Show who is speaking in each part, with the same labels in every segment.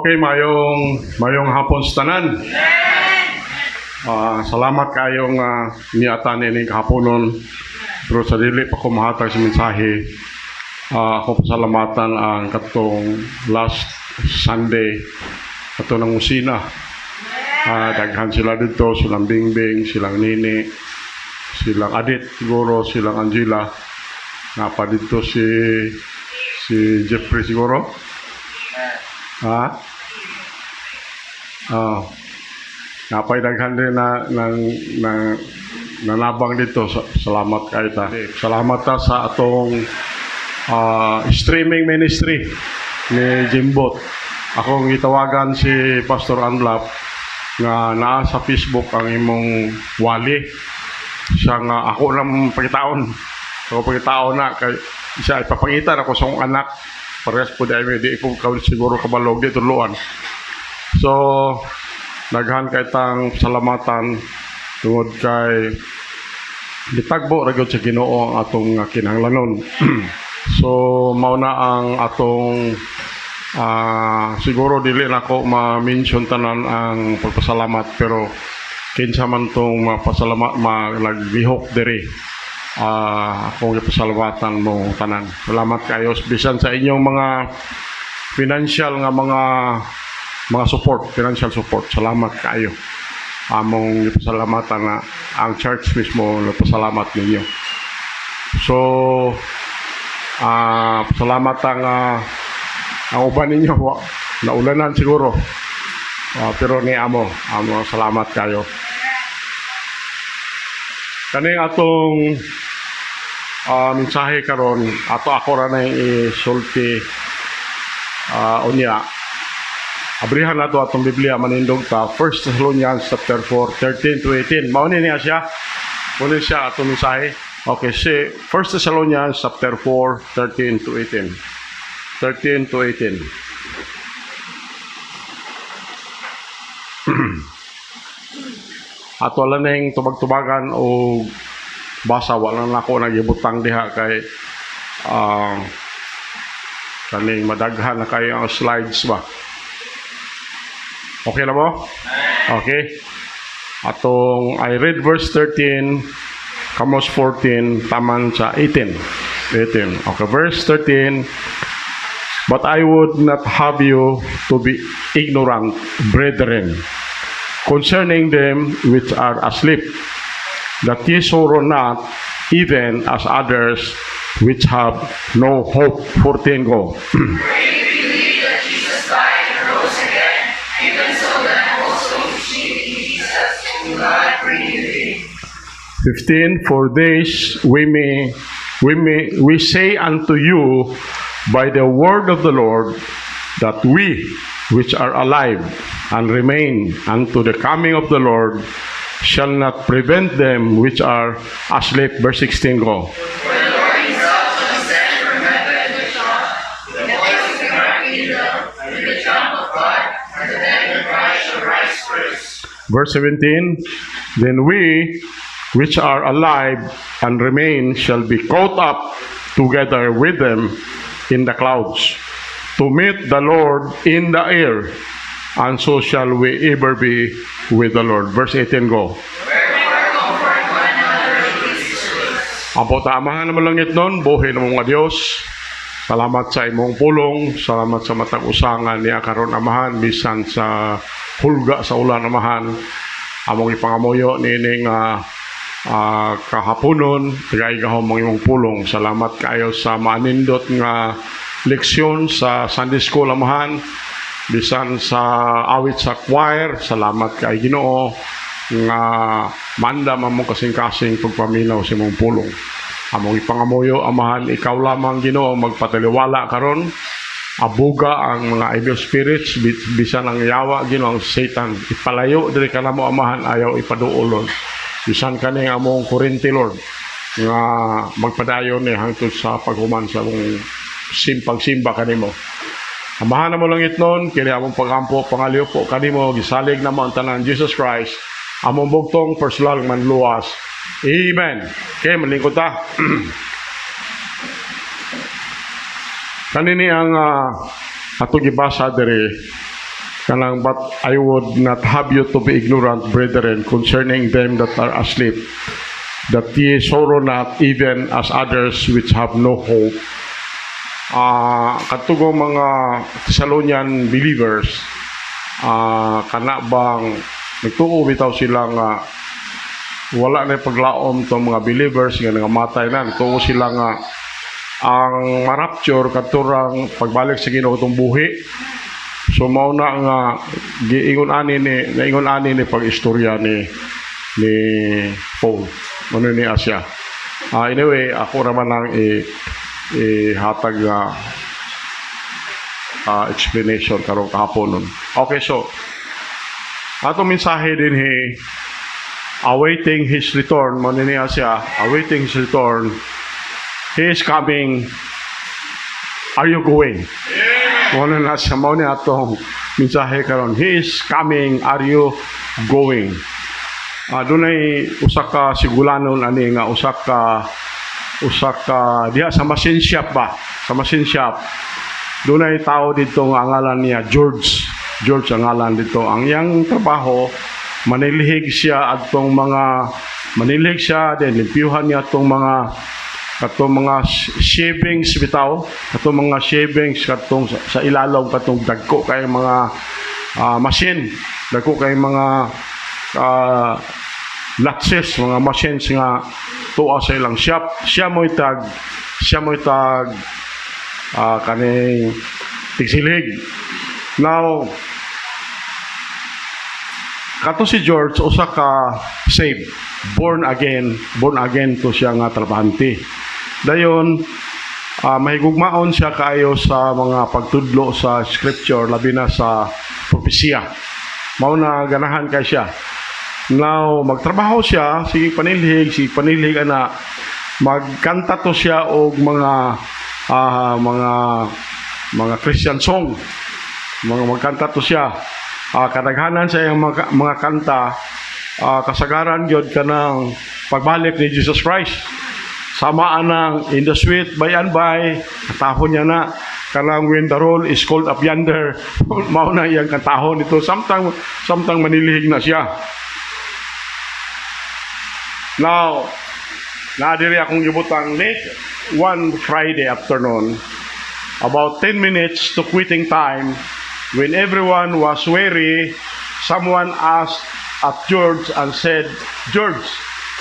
Speaker 1: Okay, mayong hapon sa tanan. Salamat kayong niatan ini kahaponon. Pero sa dili pa ko mahatag sa mensahe. Ako pasalamatan ang katong last Sunday kato ng usina. Daghan sila dito, silang Bingbing, silang Nini, silang Adit, siguro, silang Angela. Napa dito si Jeffrey siguro. Napay daghan din na nanabang dito. Salamat kayo ta. Salamat ta sa atong streaming ministry ni Jimbot. Akong itawagan si Pastor Anlap nga naa sa Facebook ang imong wali. Siya nga ako lang pagitaon. So pagitaon na kay siya ipapangitan ako sa akong anak. Parehas po dahil di ko siguro kabalog di tuluan. So daghan kay tang salamatan tungod kay gitagbo ra gyud sa Ginoo ang atong kinahanglanon. So mao na ang atong siguro dili na ko ma-mention tanan ang pagpasalamat pero kinsa man tong mapasalamat malagbihok diri. Akong ipasalamatan mo tanan. Salamat kayo bisan sa inyong mga financial nga mga support, financial support. Salamat kayo. Among ipasalamatan na ang church mismo napasalamat ninyo. So salamat ang uban ninyo naulanan siguro. Pero ni amo salamat kayo. Kaning atong mensahe karon ako ra na isulti unya. Abrihan nato atong Biblia manindog ta 1 Thessalonians chapter 4 13 to 18. Mao ni niya siya. Kuno siya atong mensahe. Okay, si 1 Thessalonians chapter 4 13 to 18. 13 to 18. Ato lang ning tubag-tubagan o basa wala na ako nagibutang diha kay kaning madaghan na kayo ang slides ba. Okay na mo? Okay. Atong I read verse 13, Kamos 14, taman sa 18. Okay, verse 13. But I would not have you to be ignorant, brethren, concerning them which are asleep, that ye sorrow not, even as others which have no hope. 14 go.
Speaker 2: God bring thee.
Speaker 1: 15 For this we say unto you by the word of the Lord, that we which are alive and remain unto the coming of the Lord shall not prevent them which are asleep. Verse 16 go.
Speaker 2: For the Lord himself shall descend from heaven with the voice of the archangel, and with the trump of God, and the dead in Christ shall rise first.
Speaker 1: Verse 17 Then we which are alive and remain shall be caught up together with them in the clouds to meet the Lord in the air, and so shall we ever be with the Lord. Verse 18 go.
Speaker 2: Wherefore comfort one another with these words.
Speaker 1: Ang potamahan naman lang itnon, buhay ng mga Diyos. Salamat sa imong pulong, salamat sa matag usangan niya karon amahan, bisan sa hulga sa ulan amahan. Among ipangamuyo nining kahaponon, kagayagahom mong imong pulong. Salamat kayo sa manindot nga leksyon sa Sunday School amahan, bisan sa awit sa choir. Salamat kay Ginoo nga manda mamong kasing-kasing pagpaminaw sa imong pulong. Among ipangamuyo amahan, ikaw lamang Ginoo magpataliwala karon. Abuga ang mga evil spirits, bisan ang yawa Ginoo ang Satan, ipalayo diri ka namo amahan, ayaw ipaduolon. Bisan kani among Corinthi Lord nga magpadayon ni hangtod sa paghuman sa among pagsimba kanimo. Amahan mo lang itnon, kini among pagampo pangaliw po kanimo, gisalig na mo ang tanan Jesus Christ, among bugtong personal manluwas. Amen. Okay, malingkod ta. Kanini ang atong gibasa diri Kanang, but I would not have you to be ignorant, brethren, concerning them that are asleep, that ye sorrow not even as others which have no hope. Katugong mga Thessalonian believers, kana bang nagtuo bitaw sila nga wala na paglaom to mga believers nga nangamatay na, nagtuo sila nga ang marapture katurang pagbalik sa Ginoo itong buhi. So mao na nga giingon ani ni pag-istorya ni Paul ano ni Asya. Anyway, ako raman lang hatag explanation karong kahapon nun. Okay, so ato mensahe din awaiting his return, mo ni Asya, awaiting his return. He is coming. Are you going? Muna na siya, muna atong mensahe karon. He is coming. Are you going? Dunay usa ka sigulanon ani nga usa ka diha sa machine shop ba? Sa machine shop. Dunay tao dito nga ngalan niya George. George ang ngalan dito. Ang iyang trabaho manilhig siya manilhig siya din limpyuhan niya atong mga shavings bitaw, katong mga shavings katong sa ilalom katong dagko kay mga machine, dagko kay mga latches, mga machines nga tuwa sa ilang shop. Siya mo itag kaning tigsilig. Now kato si George usa ka saved, born again to siya nga trabahante. Dayon mahigugmaon siya kaayo sa mga pagtudlo sa scripture labi na sa propesya. Mao na ganahan kay siya. Now magtrabaho siya, sige panilhig ana magkanta to siya og mga Christian song. Magkanta to siya. Kadaghanan sa iyang mga kanta kasagaran gyud kanang pagbalik ni Jesus Christ. Samaan ng in the sweet by and by, katahon niya na kanang when the roll is called up yonder. Mao na iyang katahon ito. Samtang manilihig na siya. Now, nadiri akong gibutang late one Friday afternoon, about 10 minutes to quitting time, when everyone was weary, someone asked at George and said, "George,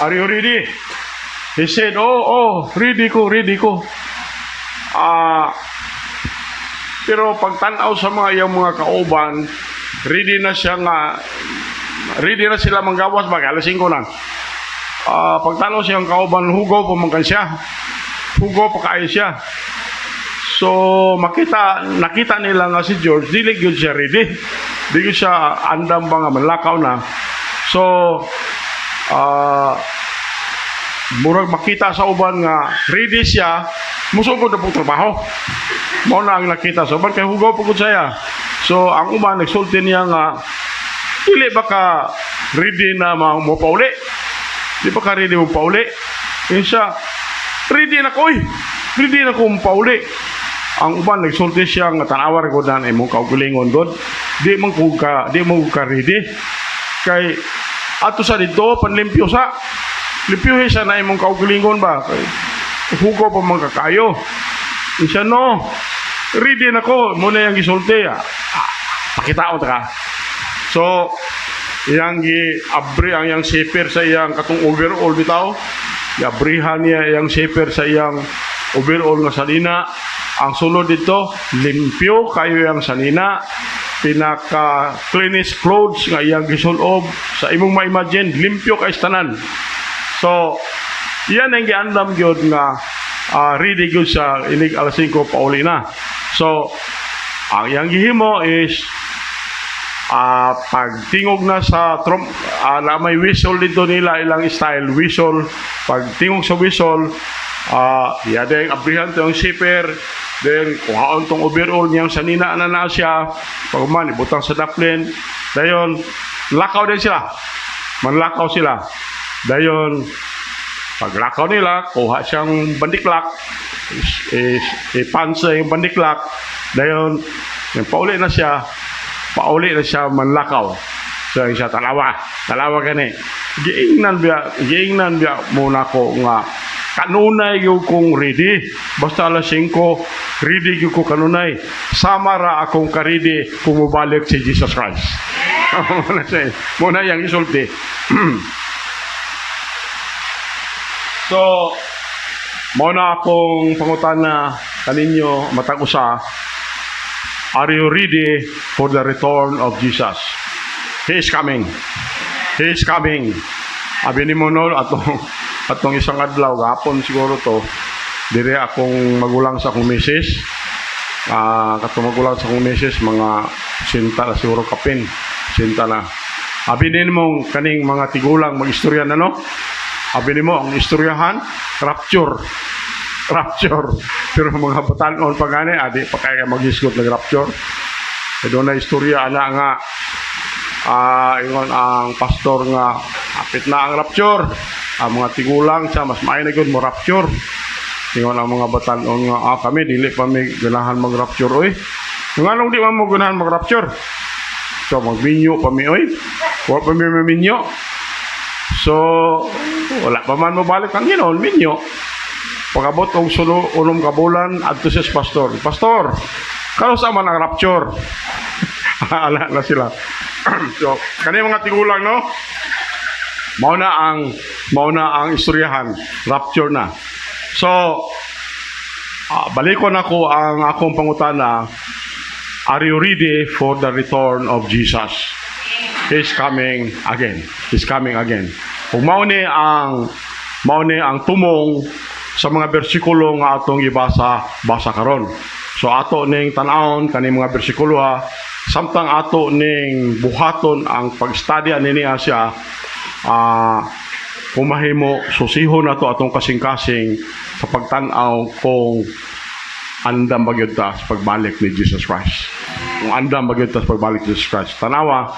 Speaker 1: are you ready?" He said, Oh, ready ko. Pero pagtanaw sa iyang mga kauban, ready na sila manggawas ba, alas 5 lang. Pagtanaw siyang kauban, hugo pa kayo siya. So nakita nila nga si George, dili gyud siya ready. Dili siya andam ba nga manlakaw na. So murag makita sa uban nga ready siya, musugod na pong trabaho. Mao na ang nakita sa uban kay hugaw pagod saya. So ang uban nagsulti niya nga dili ba ka ready na mo pauli? Di ba ka ready mo pauli? Siya, ready na ko mo pauli. Ang uban nagsulti siya nga tanawar ko na imong kaugalingon god. Di mo ka ready. Kay ato sa dito panlimpyo sa limpyuhin siya na imong kaugalingon ba? Hugo pa mga kakayo. Siya, no, ready na ko. Muna yung gisulti. Pakitaon ka. So, iyang abri ang iyang shaper sa iyang katong overall bitaw. Iabrihan niya iyang shaper sa iyang overall nga salina. Ang sulod dito, limpyo kayo iyang salina. Pinaka cleanest clothes nga iyang gisulob. Sa imong ma-imagine, limpyo kay tanan. So, iyan ang giandam gyud nga ready gyud sa inig alas 5 pauli na. So, ang iyang gihimo is pagtingog na sa na may whistle dito nila ilang style whistle. Pagtingog sa whistle, yadeng abrihan tong shipper, then kuhaon tong overall niyang sanina na siya. Pagman ibutang sa daplin. Dayon lakaw din sila. Manlakaw sila. Dayon, paglakaw nila, kuha siyang bandiklak, ipansa yung bandiklak. Dayon, yung pauli na siya, pauli na siya manlakaw. So siya talawa gani. Giingnan biya muna ko nga kanunay yung kong ready. Basta alas 5, ready yung ko kanunay. Sama ra akong karidi kung mabalik si Jesus Christ. Muna yung isulti. So, muna akong pangutana kaninyo matag usa. Are you ready for the return of Jesus? He is coming. He is coming. Abi ni mo no, atong isang adlaw, gapon siguro to, dire akong magulang sa akong misis. Katong magulang sa akong misis, mga sinta na siguro kapin. Sinta na. Abi ni mo kaning mga tigulang mag-istorya na no? Abi ni mo, ang istoryahan, rapture. Pero mga batanon pa gani, adi pa kaya mag-isgot ng rapture. E doon na istorya, ana nga, ingon ang pastor nga apit na ang rapture. Ang mga tigulang siya mas maayo na gyud mo rapture. Ingon ang mga batanon nga kami dili pa may ganahan mag rapture oy. Nganong di man mo ganahan mag rapture? So magminyo pa mi oy. Wa pa mi minyo. So wala pa man mo balik ang Ginoon minyo. Pagabot og unom ka bulan adto sa pastor. Pastor, kano sa man ang rapture? Ala na sila. So, kani mga tigulang no? Mao na ang istoryahan, rapture na. So, balikon ako ang akong pangutana. Are you ready for the return of Jesus? He's coming again. He's coming again. Kung mao ni ang tumong sa mga bersikulo nga atong basa karon. So ato ning tan-awon kani mga bersikulo ha. Samtang ato ning buhaton ang pag-study ani niya siya, kumahimo susihon nato atong kasing-kasing sa pagtan-aw kung andam bagyod ta sa pagbalik ni Jesus Christ. Kung andam bagyod ta sa pagbalik ni Jesus Christ. Tanawa,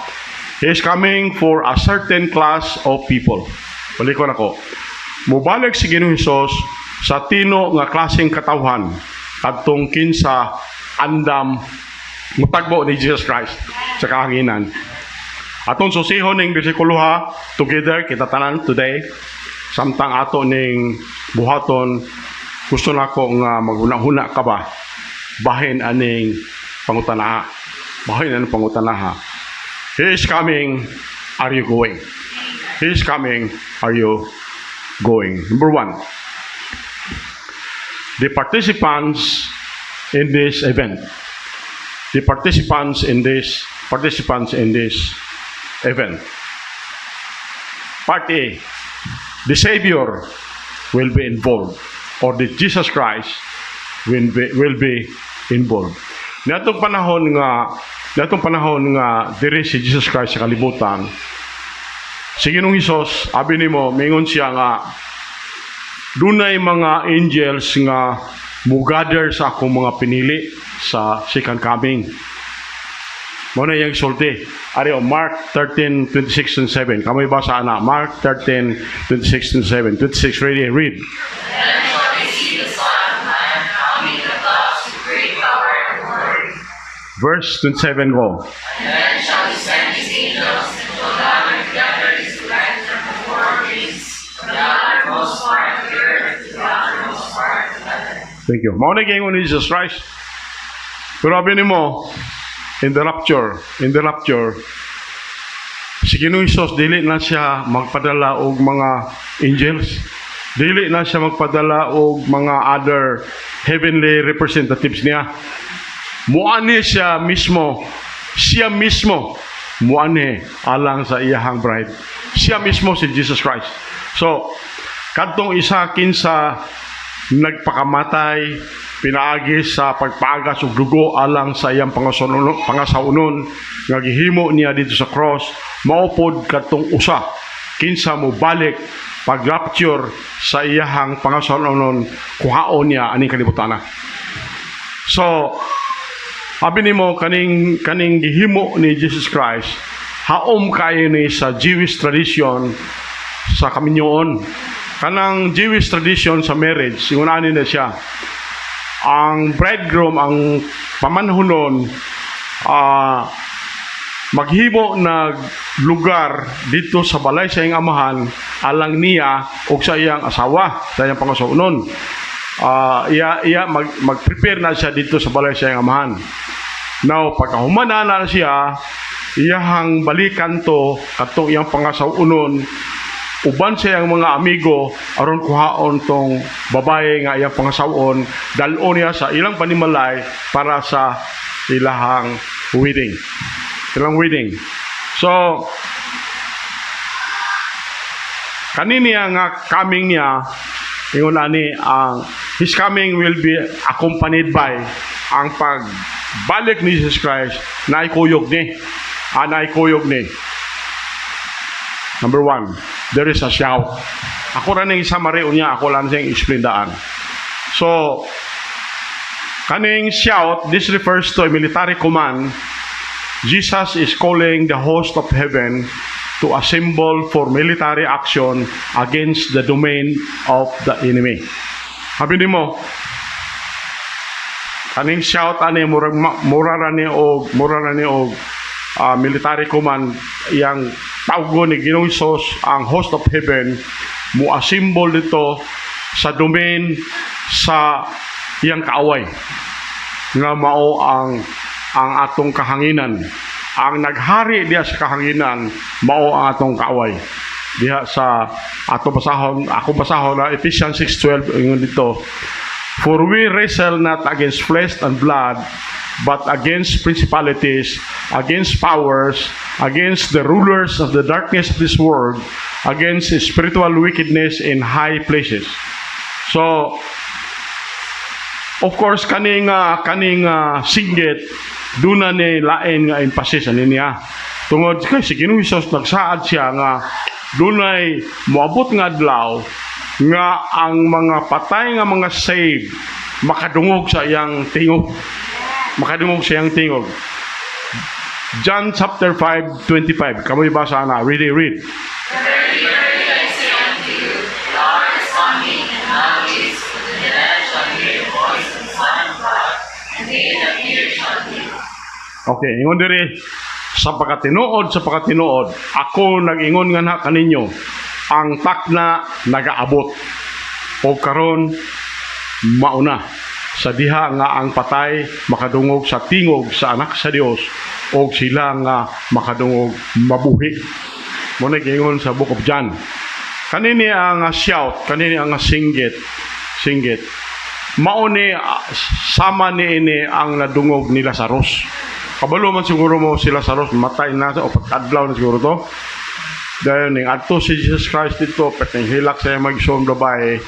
Speaker 1: He is coming for a certain class of people. Balikon ako. Mubalik si Ginoong Hesus sa tino nga klaseng katawhan kadtong kinsa andam mutagbo ni Jesus Christ sa kahanginan. Atong susihon ning bersikulo ha, together kita tanan today. Samtang ato ning buhaton, gusto nako nga maghuna-huna ka ba bahin aning pangutana. Bahin aning pangutana. He is coming, are you going? He is coming, are you going? Number 1. The participants in this event. The participants in this event. Part A, the Savior will be involved, or the Jesus Christ will be involved. Natong panahon nga diri si Jesus Christ sa kalibutan, si Ginoong Hesus, abi nimo, mingon siya nga dunay mga angels nga mugather sa akong mga pinili sa second coming. Muna yung sulti. Ari Mark 13:26 and 7. Kamay basa na. Mark 13:26 and 7. 26 ready, read.
Speaker 2: Then shall they see the Son of Man coming in the clouds with great power and glory.
Speaker 1: Verse 27 go.
Speaker 2: And then shall he send his angels, and shall gather together his elect from the four winds, from the uttermost part of the earth to the uttermost part of heaven.
Speaker 1: Thank you. Mao na gingon ni Jesus Christ. Pero abi nimo, in the rapture, si Ginoong Hesus dili na siya magpadala og mga angels. Dili na siya magpadala og mga other heavenly representatives niya. Muani siya mismo muani alang sa iyahang bride. Siya mismo si Jesus Christ. So, kadtong isa kinsa nagpakamatay, pinaagi sa pagpagas og dugo alang sa iyang pangasaunon nga gihimo niya dito sa cross, maupod kadtong usa kinsa mo balik pag rapture sa iyahang pangasaunon kuhaon niya aning kalibutan. So abi nimo kaning gihimo ni Jesus Christ haom kayo ni sa Jewish tradition sa kaminyoon. Kanang Jewish tradition sa marriage, ingunahan na siya. Ang bridegroom, ang pamanhunon, maghimo nag lugar dito sa balay sa iyang amahan alang niya o sa iyang asawa, sa iyang pangasaunon. Mag-prepare na siya dito sa balay sa iyang amahan. Now, pagkahumana na siya, iyahang balikan to katong iyang pangasaunon, uban sa iyang mga amigo aron kuhaon tong babae nga iyang pangasawon, dalon niya sa ilang panimalay para sa ilahang wedding. So, kanini nga coming niya, ingon ani his coming will be accompanied by ang pagbalik ni Jesus Christ na ikuyog ni. Number 1, there is a shout. Ako rin yung summary niya, ako lang siyang explain daan. So, kaning shout, this refers to a military command. Jesus is calling the host of heaven to assemble for military action against the domain of the enemy. Sabi nimo, kaning shout ani mura ni og military command yang tawgon ni Ginoong Hesus ang host of heaven mo assemble dito sa domain sa iyang kaaway nga mao ang atong kahanginan. Ang naghari diha sa kahanginan mao ang atong kaaway. Diha sa ako basahon na Ephesians 6:12 ingon dito, for we wrestle not against flesh and blood, but against principalities, against powers, against the rulers of the darkness of this world, against spiritual wickedness in high places. So, of course, kaning singgit, doon na ni lain nga emphasis ani niya. Tungod kay si Ginoong Hesus nagsaad siya nga dunay moabot nga adlaw nga ang mga patay nga mga saved makadungog sa iyang tingog. John chapter 5:25. Kamoy basa na. Read.
Speaker 2: Verily, verily, I say unto you, the hour is coming, and now is, when the dead shall hear the voice of the Son of God, and they that hear shall live.
Speaker 1: Okay, ingon diri sa pagkatinuod, ako nag-ingon nga na kaninyo, ang takna nagaabot. O karon mauna sa diha nga ang patay makadungog sa tingog sa anak sa Dios o sila nga makadungog mabuhi. Muna gingon sa Book of John. Kanini ang shout, kanini ang singgit. Mao ni sama ni ini ang nadungog ni Lazarus. Kabalo man siguro mo si Lazarus, matay na o pagkadlaw na siguro to. Dahil ning adto si Jesus Christ dito, peteng hilak sa mag-isong babae,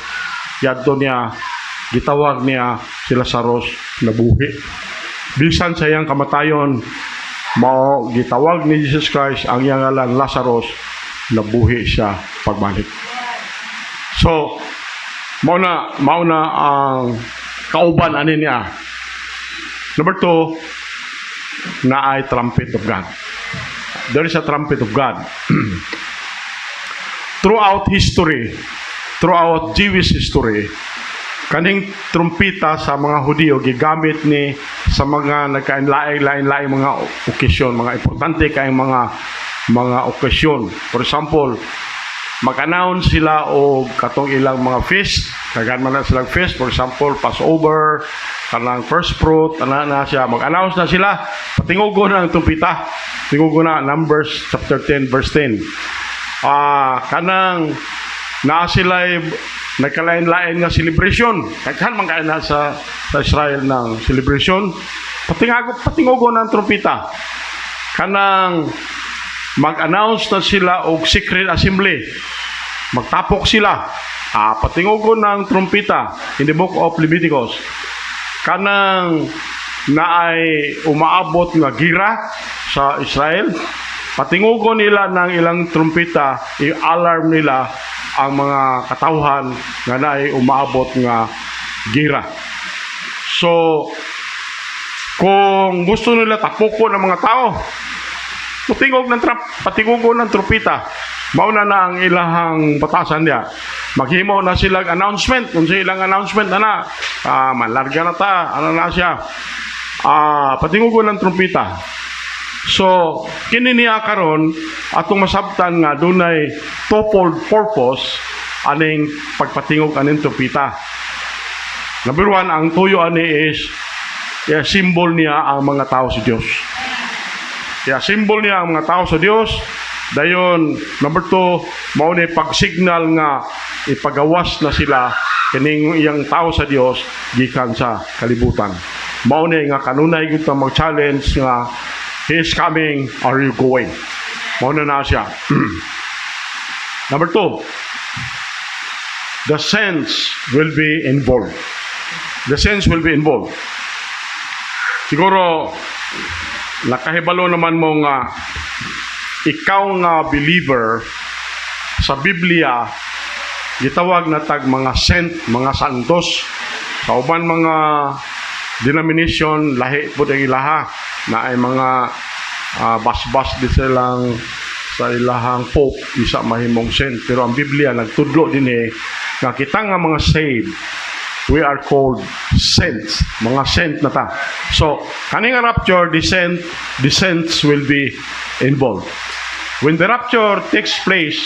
Speaker 1: yadto niya, gitawag niya si Lazarus nabuhi. Bisan sa iyang kamatayon, mao gitawag ni Jesus Christ ang iyang ngalan Lazarus, nabuhi siya pagbalik. So, mao na ang kauban ani niya. Number 2, na ay trumpet of God. There is a trumpet of God. Throughout Jewish history, kaning trumpita sa mga Hudyo gigamit ni sa mga nagkainlain-lain mga okasyon, mga importante kayong mga okasyon. For example, mag-announce sila o katong ilang mga feast, kagan man na silang feast, for example, Passover, kanang first fruit, na siya, mag-announce na sila, patingugo na ang tumpita, tingugo na, Numbers chapter 10, verse 10. Kanang na sila nagkalain-lain nga celebration, kaghan man kayo na sa Israel ng celebration, patingugo na ang trumpita. Kanang mag-announce na sila og secret assembly. Magtapok sila. Patingugon ng trumpita in the book of Leviticus. Kanang naay umaabot nga gira sa Israel. Patingugon nila ng ilang trumpita, i-alarm nila ang mga katawhan nga naay umaabot nga gira. So, kung gusto nila tapoko ng mga tao, patingugon ng trumpita. Mauna na ang ilahang batasan niya. Maghimo na silang announcement. Kung silang announcement na malarga na ta, ano na siya. Patingugon ng trumpita. So, kini niya karon atong masabtan nga dunay twofold purpose aning pagpatingog aning tupita. Number one, ang tuyo ani is symbol niya ang mga tao sa Dios. Symbol niya ang mga tao sa Dios. Dayon, number two, mao ni pag-signal nga ipagawas na sila kining iyang tao sa Dios gikan sa kalibutan. Mao ni nga kanunay gyud ta mag-challenge nga He is coming, are you going? Mao na siya. Number two, the saints will be involved. The saints will be involved. Siguro, nakahibalo naman mo nga ikaw nga believer sa Biblia, gitawag na tag mga saint, mga santos. Sa uban mga denomination, lahi po ang ilaha na ay mga bas-bas di silang sa ilahang pope, isa mahimong saint. Pero ang Biblia nagtudlo din nga kita nga mga saved, we are called saints. Mga saint na ta. So, kaning rapture, the saints will be involved. When the rapture takes place,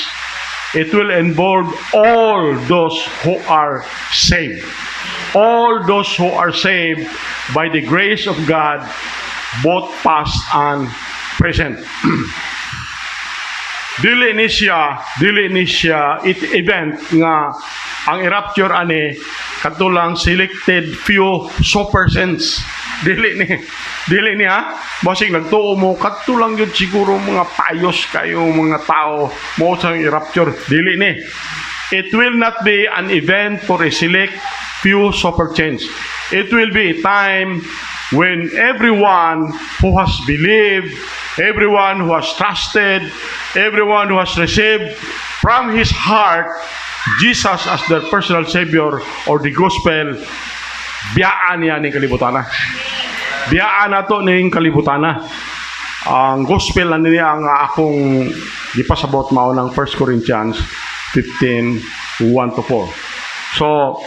Speaker 1: it will involve all those who are saved. All those who are saved by the grace of God, both past and present. Dili ni siya event nga ang i-rapture ani katulang selected few super saints. Dili ni ha. Basig nagtuo mo katulang yun siguro mga payos kayo mga tao mo sa i-rapture. Dili ni. It will not be an event for a select few super saints. It will be a time when everyone who has believed, everyone who has trusted, everyone who has received from his heart Jesus as their personal Savior or the gospel, biyaan niya ng kalibutana. Biyaan na to ng kalibutana. Ang gospel na niya ang akong gipasabot mao ng 1 Corinthians 15:1-4. So,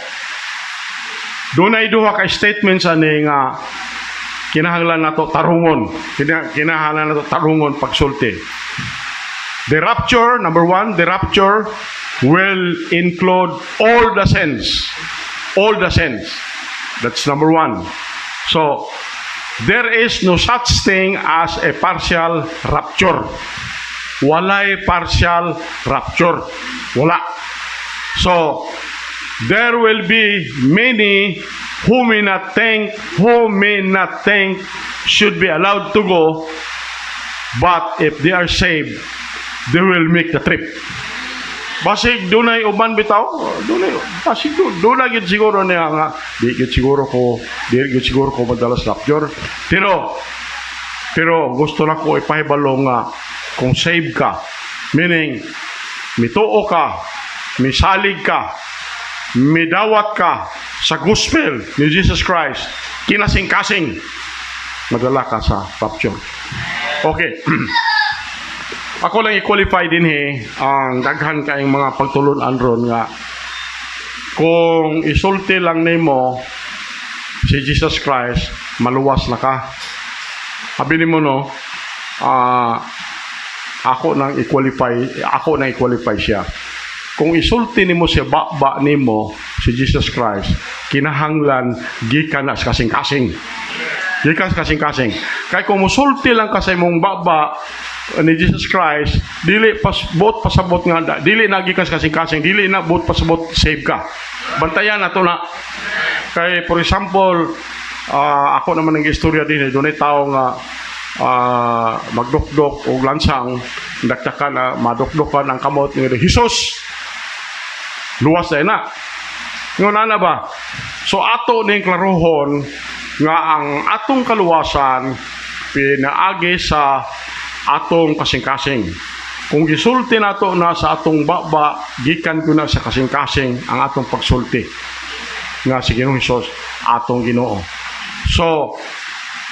Speaker 1: doon ay duha ka statements ani nga kinahanglan nato tarungon. Kinahanglan nato tarungon pagsulti. The rapture, number one, the rapture will include all the saints. All the saints. That's number one. So, there is no such thing as a partial rapture. Walay partial rapture. Wala. So, there will be many who may not think should be allowed to go, but if they are saved, they will make the trip. Basig dunay uban bitaw, basig dunay gid siguro niya nga di gid siguro ko madalas rapture. Pero gusto na ko ipahibalo nga kung save ka, meaning mituo ka, misalig ka, midawat ka sa gospel ni Jesus Christ, kinasing-kasing madala ka sa rapture. Okay. Ako lang i-qualify din ang daghan kayong mga pagtulon ron nga kung isulti lang nimo si Jesus Christ, maluwas na ka. Sabi nimo no, ako nang i-qualify siya. Kung isulti nimo siya baba nimo si Jesus Christ, kinahanglan gikan na sa kasing-kasing. Gikan sa kasing-kasing. Kay kung musulti lang ka sa imong baba ni Jesus Christ, dili pasabot nga dili na gikan sa kasing-kasing, dili na bot pasabot save ka. Bantayan nato na. Kay for example, ako naman ng istorya din dunay tao nga magdokdok o lansang nagtaka na madokdokan ang kamot ni Jesus. Luwas na ngon ana ba? So ato ning klarohon nga ang atong kaluwasan pinaagi sa atong kasing-kasing. Kung gisulti nato na sa atong baba, gikan ko na sa kasing-kasing ang atong pagsulti nga si Ginoong Hesus atong Ginoo. So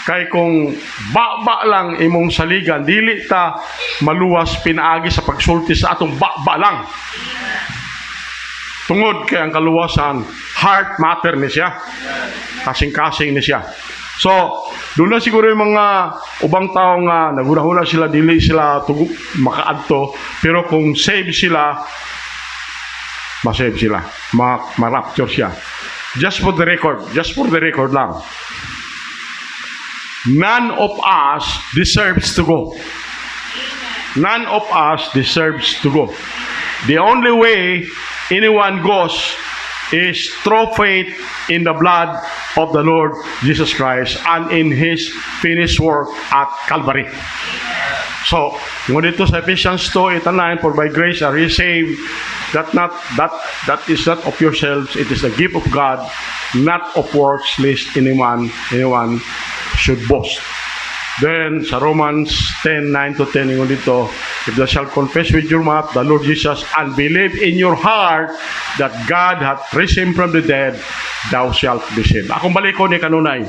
Speaker 1: kay kung baba lang imong saligan, dili ta maluwas pinaagi sa pagsulti sa atong baba lang. Tungod kay ang kaluwasan, heart matter ni siya. Kasing-kasing ni siya. So, doon na siguro yung mga ubang tao nga naguna-una sila, dili sila makaadto, pero kung save sila, ma-save sila, ma-rapture siya. Just for the record lang. None of us deserves to go. None of us deserves to go. The only way anyone goes is through faith in the blood of the Lord Jesus Christ and in His finished work at Calvary. So, yung dito sa Ephesians 2:8-9, for by grace are ye saved, that is not of yourselves, it is the gift of God, not of works, lest anyone should boast. Then, sa Romans 10:9-10, yung dito, if thou shalt confess with your mouth the Lord Jesus and believe in your heart that God hath raised Him from the dead, thou shalt be saved. Akong baliko ni kanunay,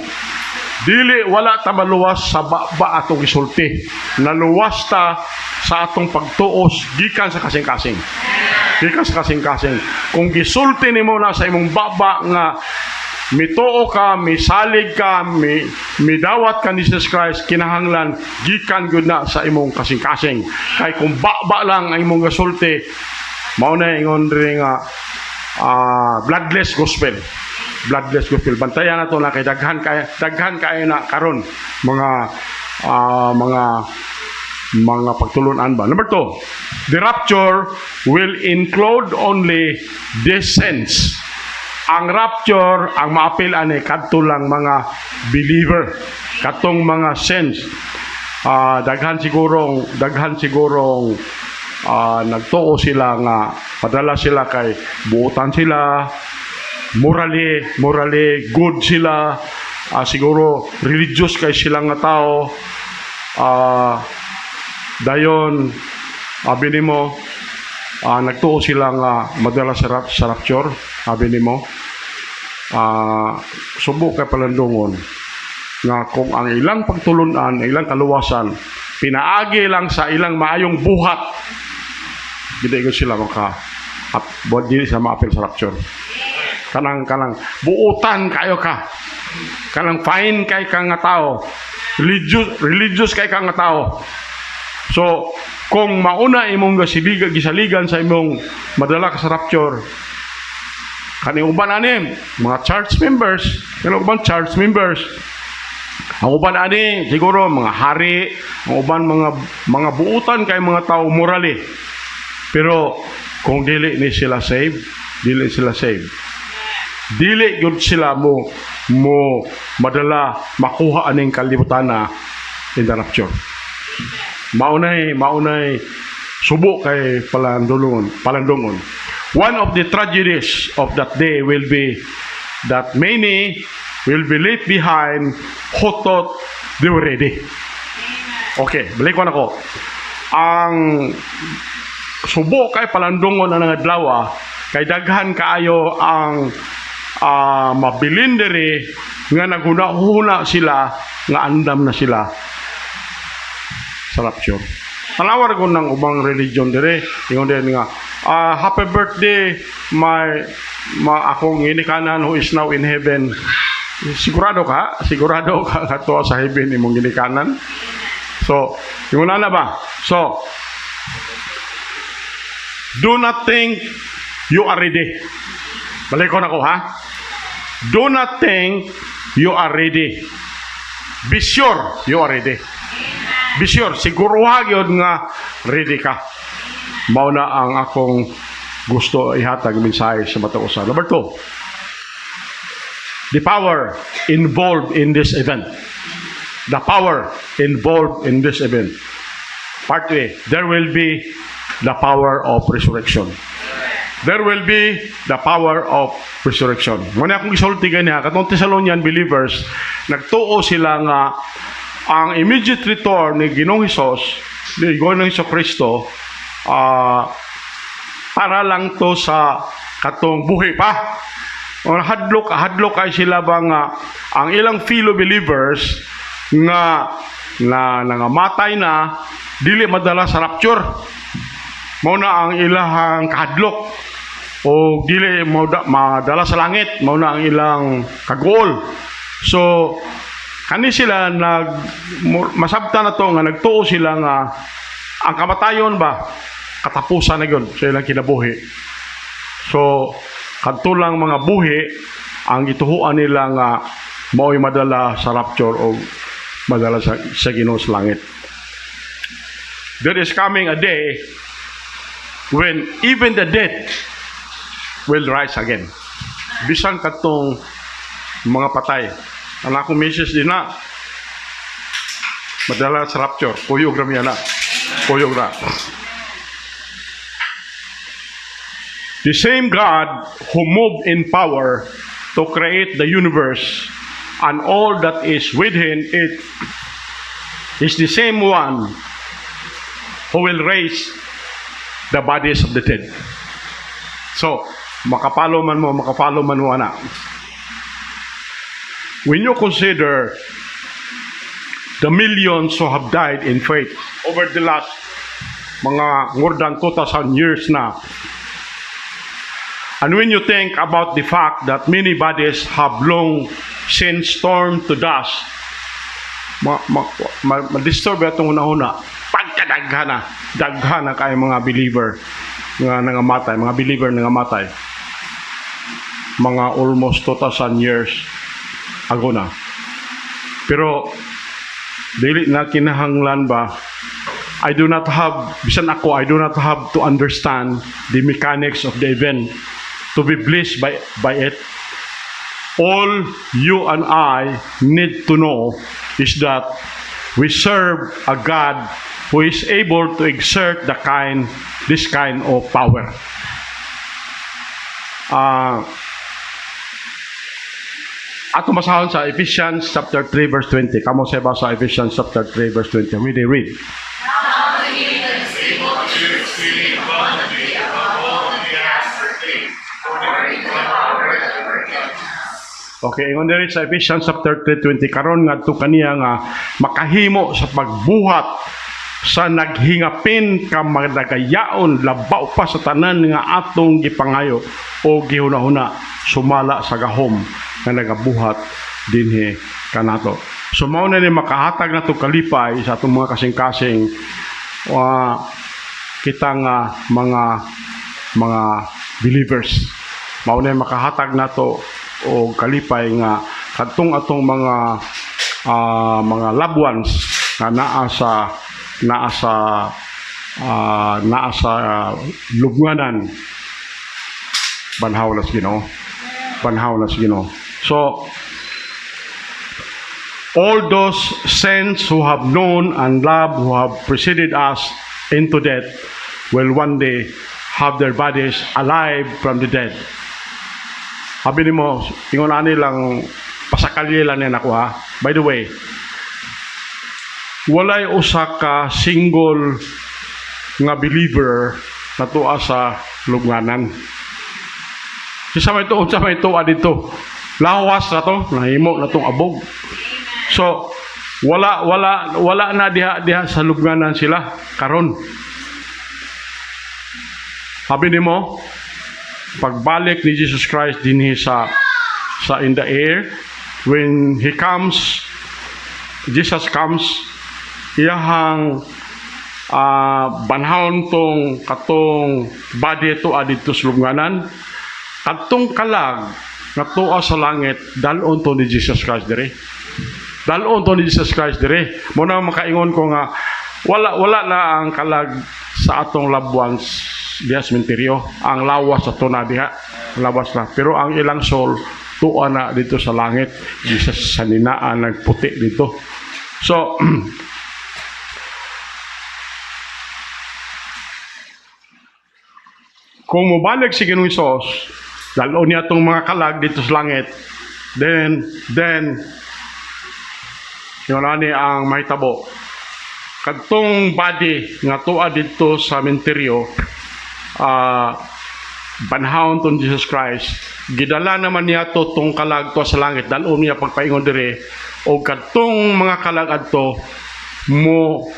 Speaker 1: dili wala ta maluwas sa baba atong gisulti. Naluwas ta sa atong pagtuos gikan sa kasing-kasing. Gikan sa kasing-kasing. Kung gisulti nimo na sa imong baba nga mituo ka, misalig ka, midawat ka ni Jesus Christ, kinahanglan gikan gyud na sa imong kasing-kasing. Kay kung baba lang ang imong gasulti, mao na ingon diri nga bloodless gospel. Bloodless gospel. Bantayan nato na kay daghan kay na karon mga pagtulunan ba. Number 2, the rapture will include only this sense. Ang rapture, ang maapil ani kadto lang mga believer, katong mga saints. Daghan sigurong nagtuo sila nga padala sila kay buutan sila, morally good sila, siguro religious kay sila nga tao. Dayon abi nimo nagtuo sila nga madala sa rapture, abi nimo subo kay palandungon nga kung ang ilang pagtulunan, ilang kaluwasan pinaagi lang sa ilang maayong buhat, hindi ko sila dili sa maapil sa rapture. Kanang buutan kayo ka, kanang fine kay ka nga tao, religious kay ka nga tao. So kung mauna imong gisaligan sa imong madala ka sa rapture, kaning uban ani mga church members, ang uban ani siguro mga hari, ang uban mga buutan kay mga tao morally. Pero kung dili sila save, dili gyud sila mo madala makuha aning kalibutan na in the rapture. Maunay subo kay palandungon. One of the tragedies of that day will be that many will be left behind who thought they were ready. Okay, balik ko na ko. Ang subo kay palandungon na nangadlaw kay daghan kaayo ang mabilin diri nga naghuna-huna sila nga andam na sila sa rapture. Talawar ko ng ubang religion dire, ingon din nga happy birthday my akong ginikanan who is now in heaven. Sigurado ka kato sa heaven imong ginikanan. So, ingon na ba? So, do not think you are ready. Balik ko na ko Do not think you are ready. Be sure you are ready. Be sure, siguro yun nga ready ka. Mao na ang akong gusto ihatag mensahe sa matausan. Number 2, the power involved in this event. The power involved in this event. Part 3, there will be the power of resurrection. There will be the power of resurrection. Muna akong isulti niya, katong Thessalonian believers, nagtuo sila nga ang immediate return ni Ginoong Hesus, ni Ginoong Hesukristo, para lang to sa katong buhi pa. Hadlok kay sila ba nga ang ilang fellow believers nga nangamatay na dili madala sa rapture. Mao na ang ilahang kahadlok o dili madala sa langit, mao na ang ilang kagol. So kani sila masabta na to nga nagtuo sila nga ang kamatayon ba katapusan na gyud sa ilang kinabuhi. So kadto lang mga buhi ang ituhuan nila nga mao'y madala sa rapture o madala sa Ginoo sa langit. There is coming a day when even the dead will rise again. Bisan katong mga patay. Ang akong message din na madala sa rapture. Kuyog ra na. Kuyog ra. The same God who moved in power to create the universe and all that is within it is the same one who will raise the bodies of the dead. So, makapalo man mo anak. When you consider the millions who have died in faith over the last mga more than 2,000 years na, and when you think about the fact that many bodies have long since turned to dust, ma-disturb itong una-una, daghan na kayo mga believer nga nangamatay, mga believer nangamatay. Mga almost 2,000 years ago na. Pero dili na kinahanglan ba, I do not have to understand the mechanics of the event to be blessed by it. All you and I need to know is that we serve a God who is able to exert this kind of power. Ato masahon sa Ephesians chapter 3 verse 20. Kamo sa basa Ephesians chapter 3 verse 20. We read.
Speaker 2: Now to him that is able to do exceeding abundantly above all that we ask or think, according to the power that worketh in us.
Speaker 1: Okay, ingon diri sa Ephesians chapter 3:20 karon ngadto kaniya nga makahimo sa pagbuhat sa naghingapin ka madagayaon labaw pa sa tanan nga atong gipangayo o gihuna-huna sumala sa gahom nga nagabuhat dinhi kanato. So mao na ni makahatag nato kalipay sa atong mga kasing-kasing kita nga mga believers. Mao na makahatag nato o kalipay nga kadtong atong mga loved ones na naa sa lubnganan banhaw na sa Ginoo. So all those saints who have known and loved, who have preceded us into death, will one day have their bodies alive from the dead. Sabi ni mo, ingon ani lang pasakalye lang yan ako ha. By the way, walay usa ka single nga believer na tuwa sa lubnganan. Sa may tuwa dito. Lawas na to, nahimo na tong abog. So, wala na diha sa lubnganan sila karon. Sabi nimo, pagbalik ni Jesus Christ dinhi sa in the air, when Jesus comes, iyahang banhawon tong katong body to adito sa lubnganan, katong kalag nga tuwa sa langit, dalon to ni Jesus Christ dire. Dalon to ni Jesus Christ dire. Mo na makaingon ko nga wala na ang kalag sa atong loved ones diha sa sementeryo. Ang lawas ato na diha, lawas na. Pero ang ilang soul tuwa na dito sa langit, Jesus sa ninaan nagputi dito. So kung mobalik si Ginoong Hesus, dalon niya itong mga kalag dito sa langit, then yun ani ang mahitabo. Kadtong body nga tuwa dito sa sementeryo, banhawon tong Jesus Christ, gidala naman niya to tong kalag to sa langit, dalon niya pagpaingon dire, o kadtong mga kalag adto mo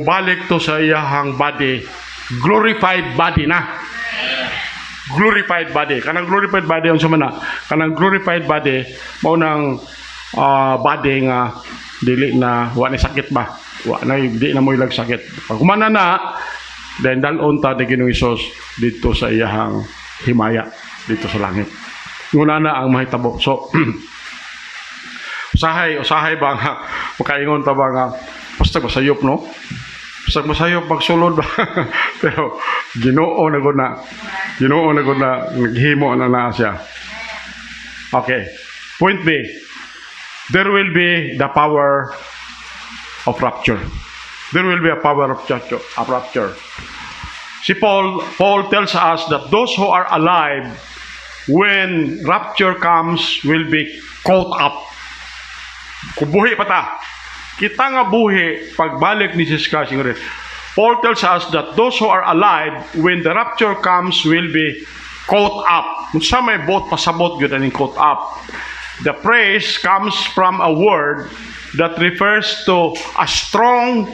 Speaker 1: balik to sa iyahang body, glorified body na. Glorified body. Kanang glorified body ang sumana. Kanang glorified body mao nang body nga dili na wa na sakit ba, wa na di na mo ilag sakit. Pag humana na, then dalon ta ni Ginoong Hesus dito sa iyahang himaya dito sa langit. Nguna na ang mahitabo. So usahay ba nga makaingon ta ba nga basta masayop, no? Basta masayop magsulod ba. Pero Ginoo na gud na naghimo na siya. Okay. Point B. There will be the power of rapture. There will be a power of rapture. Si Paul tells us that those who are alive when rapture comes will be caught up. Kung buhi pa ta, kita nga buhi pagbalik ni Jesus Christ. Paul tells us that those who are alive when the rapture comes will be caught up. Kung sa may boat pasabot yun aning caught up. The phrase comes from a word that refers to a strong,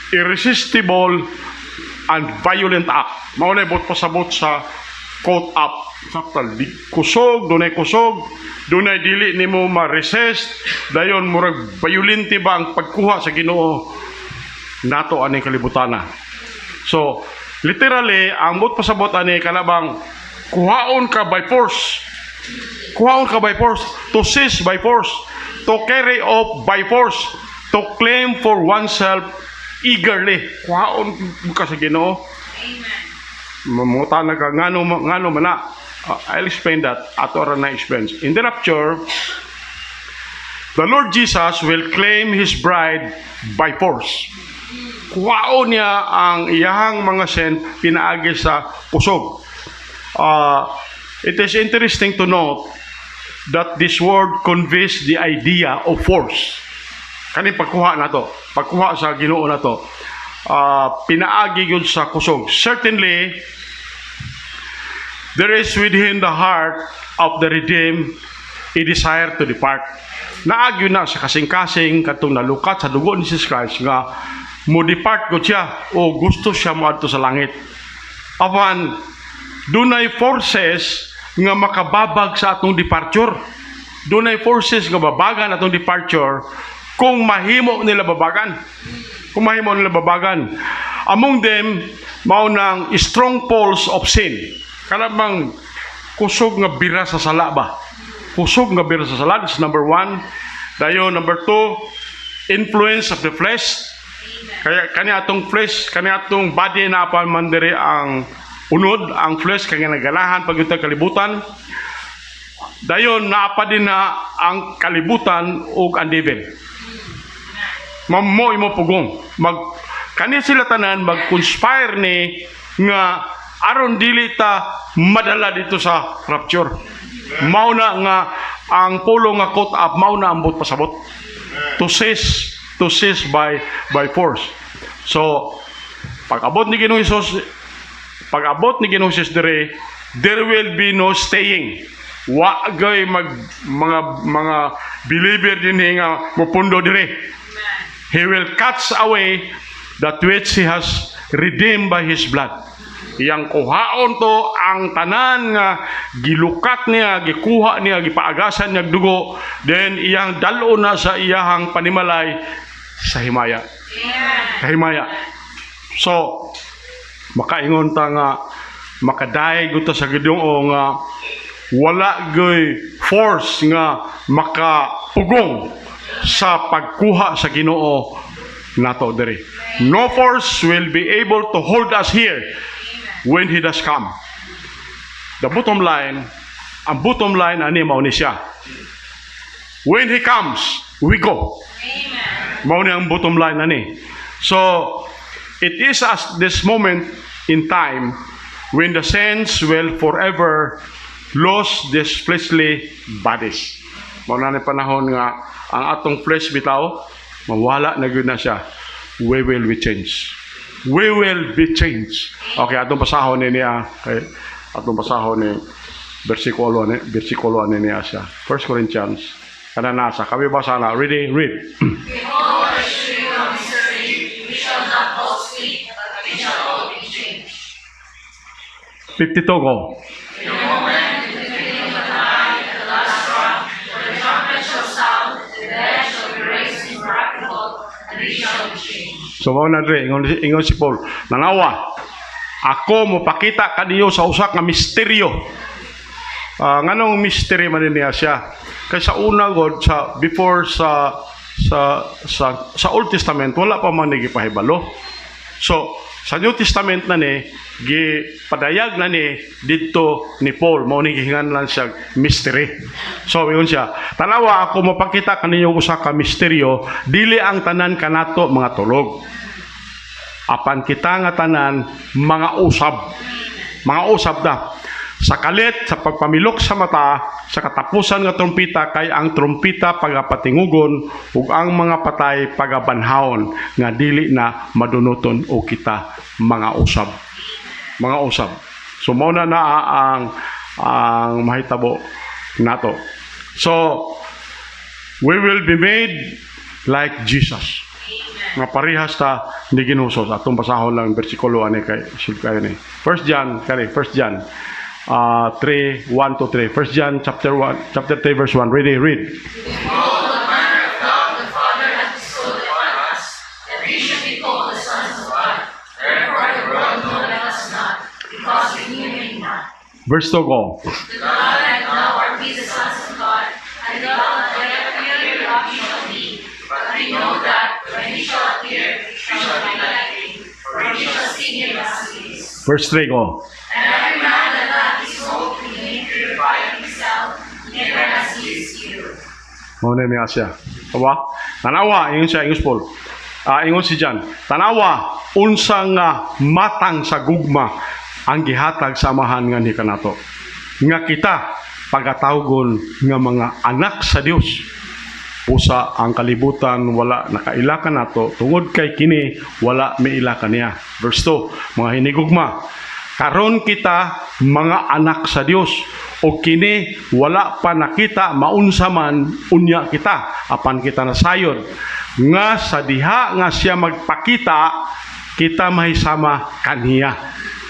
Speaker 1: irresistible, and violent act. Maunay boat pasabot sa caught up. Saktal, kusog, dunay dili nimo ma-resist, dayon murag violente ba ang pagkuha sa Ginoo nato ani kalibutan. So, literally, ang boat pasabot ani kanabang kuhaon ka by force. Kuhaon ka by force, to seize by force, to carry off by force, to claim for oneself eagerly. Kuhaon ka sa Ginoo.
Speaker 2: Amen.
Speaker 1: Mamuta na ka, ngano man na. I'll explain that. Ato ra na explain. In the rapture, the Lord Jesus will claim His bride by force. Kuhaon niya ang iyahang mga sen pinaagi sa kusog. It is interesting to note that this word conveys the idea of force. Kani pagkuha na to, pagkuha sa Ginoo na to, pinaagi yun sa kusog. Certainly, there is within the heart of the redeemed a desire to depart. Naagyo na sa kasing-kasing katong nalukat sa dugo ni Jesus Christ nga mo depart ko siya o gusto siya moadto sa langit. Apan dunay forces nga makababag sa atong departure. Dunay forces nga babagan atong departure kung mahimo nila babagan. Kung mahimo nila babagan. Among them, mao nang strong pulse of sin. Kanabang kusog nga bira sa sala ba? Kusog nga bira sa sala. That's number 1. Dayon, number 2, influence of the flesh. Kaya kani atong flesh, kani atong body na pa man diri ang unod, ang flesh kaya naganahan pag ito kalibutan. Dayon naapa din na ang kalibutan ug ang devil. Mammo imo pugong. Kani sila tanan mag-conspire ni nga aron dili ta madala dito sa rapture. Mao na nga ang pulo nga caught up, mao na ambot pasabot. To seize by force. So pag-abot ni Ginoong Hesus, dire, there will be no staying. Wa gay mga believer din nga mopundo dire. He will catch away that which He has redeemed by His blood. Iyang kuhaon to ang tanan nga gilukat niya, gikuha niya, gipaagasan niya dugo, then iyang dalo na sa iyahang panimalay sa himaya. Kahimaya. So, makaingon ta nga makadaig uta sa Ginoo nga wala gay force nga makapugong sa pagkuha sa Ginoo nato diri. No force will be able to hold us here when He does come. The bottom line, ang bottom line ani mao ni siya. When He comes, we go. Mao ni ang bottom line ani. So, it is at this moment in time when the saints will forever lose these fleshly bodies. Mao na ni panahon nga ang atong flesh bitaw mawala na gyud na siya. We will be changed. We will be changed. Okay, atong basahon ni niya. Okay, atong basahon ni bersikulo ni niya siya. 1 Corinthians. Kana nasa kami basa na. Ready? Read.
Speaker 2: Behold, the stream of history, we shall not all sleep, but we shall all be changed.
Speaker 1: 52 go.
Speaker 2: In a moment, in the twinkling of an eye, at the last trump, for the trumpet shall sound, and
Speaker 1: So mao na dre ingon si Paul, nanawa ako mo pakita kaniyo sa usa ka misteryo. Nganong mystery man niya siya? Kay sa una god sa before sa Old Testament wala pa man nagipahibalo. So sa New Testament na ni gipadayag na ni didto ni Paul mao ni gihinganlan siya mystery. So ingon siya, tanawa ako mapakita kaninyo usa ka misteryo, dili ang tanan kanato mga tulog. Apan kita nga tanan mga usab. Mga usab da. Sa kalit, sa pagpamilok sa mata, sa katapusan nga trompita, kay ang trompita pagapatingugon, ug ang mga patay pagabanhawon, nga dili na madunuton o kita mga usab. Mga usab. So, mao na ang mahitabo nato. So, we will be made like Jesus. Nga parihas ta ni Ginoo. Atong basahon lang bersikulo ani kay kayo ni. 1 John 3:1-3. 1 John chapter 3 verse 1. Ready, read.
Speaker 2: Behold, the manner of love the Father hath bestowed upon us, that we should be called the sons of God. Therefore the world knoweth us not, because we knew him not.
Speaker 1: Verse 2 go.
Speaker 2: The God and thou art we the sons of God, and thou that appear God shall be. But we know that when he shall appear, we shall be like him, for we shall see him as he is.
Speaker 1: Verse 3 go.
Speaker 2: And every man that hath his hope in him purifieth himself, even as he is pure.
Speaker 1: Mao na niya siya. Aba? Tanawa, ingon siya, ingon si Paul. Ingon si John. Tanawa, unsa nga matang sa gugma ang gihatag sa amahan nga ni kanato. Nga kita pagatawgon nga mga anak sa Dios. Pusa ang kalibutan wala nakaila nato tungod kay kini wala miila kaniya. Verse 2, mga hinigugma, karon kita mga anak sa Dios o kini wala pa nakita maunsa man unya kita apan kita nasayod nga sa diha nga siya magpakita kita mahisama kaniya.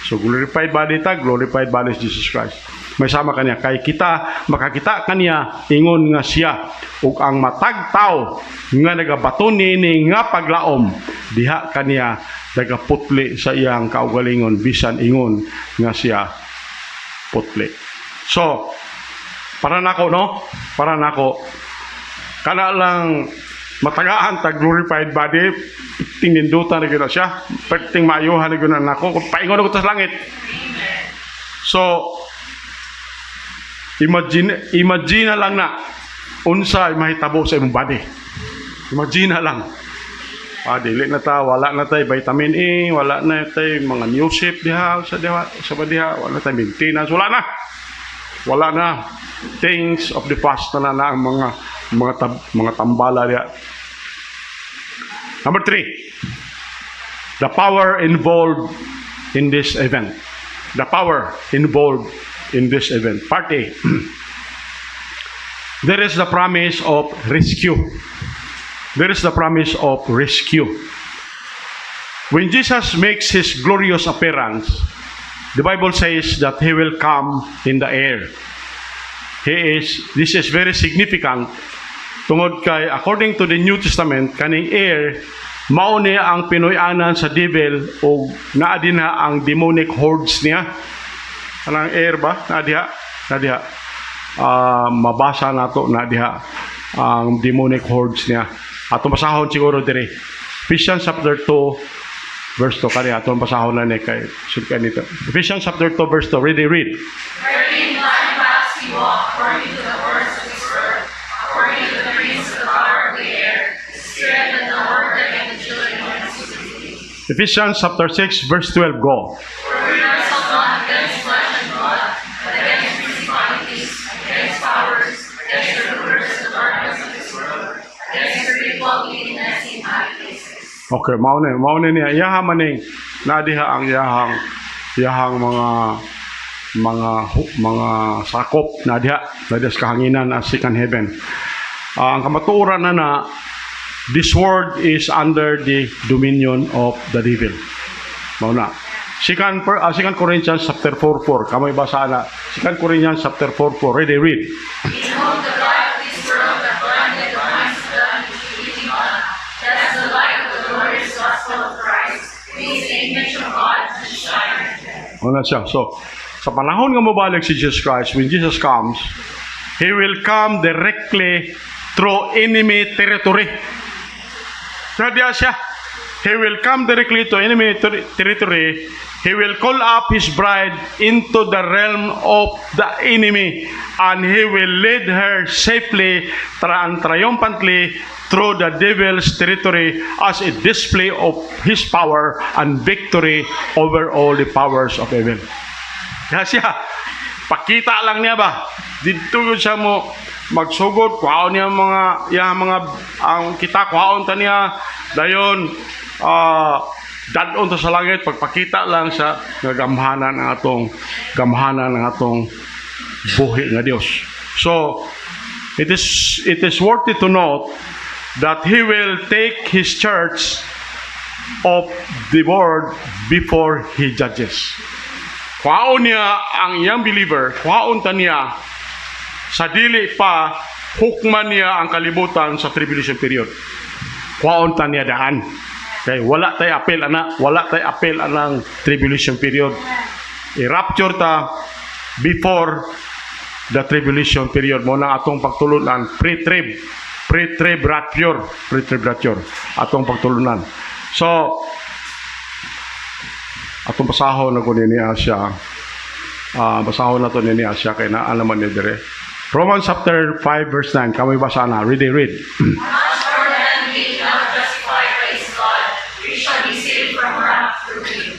Speaker 1: So glorified body ta, glorified body is Jesus Christ. May sama kaniya kay kita makakita kaniya ingon nga siya ug ang matag tawo nga nagabaton ni nga paglaom diha kaniya nagaputli sa iyang kaugalingon bisan ingon nga siya putli. So para nako no, para nako kana lang matagaan ta glorified body tingin duta na gina siya perting maayuhan na gina nako paingon ako sa langit. So imagine na lang na unsa mahitabo sa imong body. Imagine na lang. Dili na ta, wala na tay vitamin E, wala na tay mga new shape diha sa diha, wala tay maintenance, wala na. Wala na things of the past na ang mga tambala diha. Number 3. The power involved in this event. The power involved in this event. Part A. There is the promise of rescue. There is the promise of rescue. When Jesus makes his glorious appearance, the Bible says that he will come in the air. This is very significant. Tungod kay, according to the New Testament, kaning air, mao niya ang pinuy-anan sa devil o naa din na ang demonic hordes niya. Anang air ba? Na diha. Mabasa nato na diha ang demonic hordes niya. Atong basahon siguro dire. Ephesians chapter 2 verse 2 kani atong basahon na ni kay sulkan nito. Ephesians chapter 2 verse 2. Ready, read.
Speaker 2: Wherein time past he walked according to the course of this world, according to the prince of the power of the air, the spirit that now worketh in the children of disobedience.
Speaker 1: Ephesians chapter 6 verse 12 go.
Speaker 2: For we wrestle not against flesh and blood, but against principalities, against powers, against the rulers of the darkness of this world, against spiritual wickedness in high places.
Speaker 1: Okay, mao na niya iyaha maning nadiha ang iyahang mga sakop nadiha sa kahanginan as second heaven. Ang kamatuoran na this world is under the dominion of the devil. Mao na. Second Corinthians chapter 4:4. Kamay basa na. Second Corinthians chapter 4:4. Ready, read.
Speaker 2: Behold, the light of this world hath blinded the minds of them which believe not. That is the light of the glorious gospel of
Speaker 1: Ano siya? So, sa panahon nga mabalik si Jesus Christ, when Jesus comes, He will come directly through enemy territory. So, diya siya. He will come directly to enemy territory. He will call up His bride into the realm of the enemy, and He will lead her safely and triumphantly through the devil's territory as a display of His power and victory over all the powers of evil. Kaya siya, pakita lang niya ba? Dito siya mo magsugod, kuhaon niya ang kita, kuhaon ta niya, dayon, dadon to sa langit, pagpakita lang sa gamhanan ng atong buhi nga Dios. So it is worthy to note that He will take His church of the world before He judges. Kuhaon niya ang iyang believer, kuhaon ta niya sa dili pa hukman niya ang kalibutan sa tribulation period. Kuhaon ta niya daan. Kaya wala tayo apel anang tribulation period. I-rapture ta before the tribulation period mo na atong pagtulunan, pre-trib rapture atong pagtulunan. So atong basahon na ko ni Asya, basahon na to ni Asya kay naa naman ni dire. Romans chapter 5 verse 9, kami basa na, read.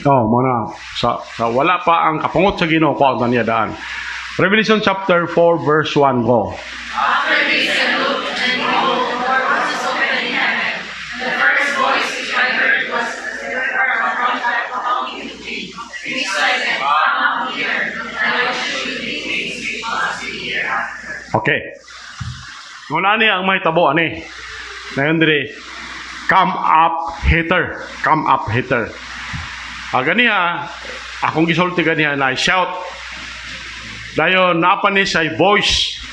Speaker 1: Oh, muna sa wala pa ang kapungot sa Ginoo ko ang niya daan. Revelation chapter 4 verse 1 go.
Speaker 2: After this I looked, and behold, the door was opened in heaven. The first voice which I heard was as it were from a talking tree, which said, "Come up here, and I will show you the things which must be hereafter."
Speaker 1: Okay. Nguna ni ang may tabo ani. Nayon dire, come up hater. Ganiha, akong gisulti ganiha na shout. Dayon napa ni say voice,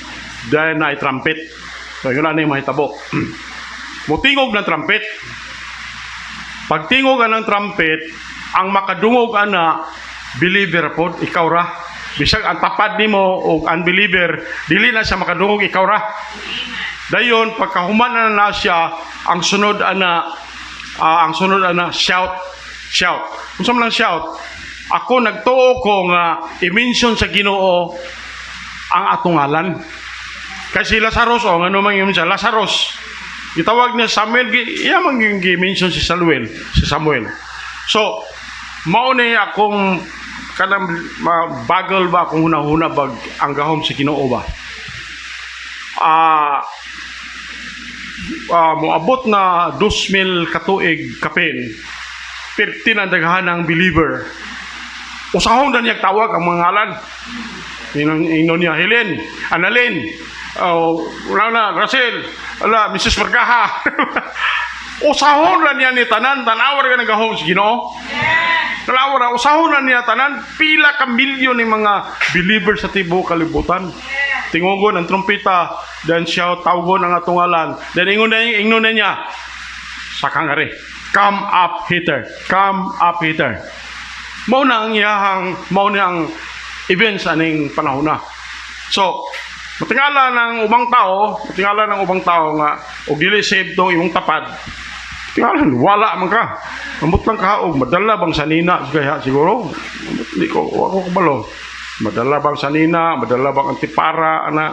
Speaker 1: dayon na trumpet. So yun na yung mahitabo. Mutingog ng trumpet. Pagtingog ng trumpet, ang makadungog ana believer pod ikaw ra. Bisag ang tapad nimo og unbeliever, dili na siya makadungog ikaw ra. Dayon pagkahuman na siya, ang sunod ana shout. Unsa man lang shout? Ako nagtuo ko nga i-mention sa Ginoo ang atong ngalan. Kasi Lazarus ano man yun siya, Lazarus. Gitawag niya Samuel, iya man gi-mention si Samuel. So, mao ni akong kanang bagal ba akong hunahuna bag ang gahom si Ginoo ba. Moabot na 2,000 katuig kapin. 13 ang daghanang believer. Usahon na niya tawag ang mga ngalan. Inon niya, Helen, Annalyn, Rachel, Mrs. Margaha. Usahon na niya ni tanan, tanawar ka nagahong si Ginoo. Tanawar, usahon na niya tanan, pila ka milyon ng mga believers sa tibuok kalibutan. Tingugon ang trumpeta, then siya tawagon ang atong ngalan. Then ingon na niya, sa kangari. Come up hither. Mao na ang events aning panahon na. So, matingala ng ubang tao nga og dili save tong imong tapad. Tingalan wala man ka. Ambot lang ka og madala bang sanina kaya siguro. Hindi ko ako kabalo. Madala bang sanina, madala bang antipara ana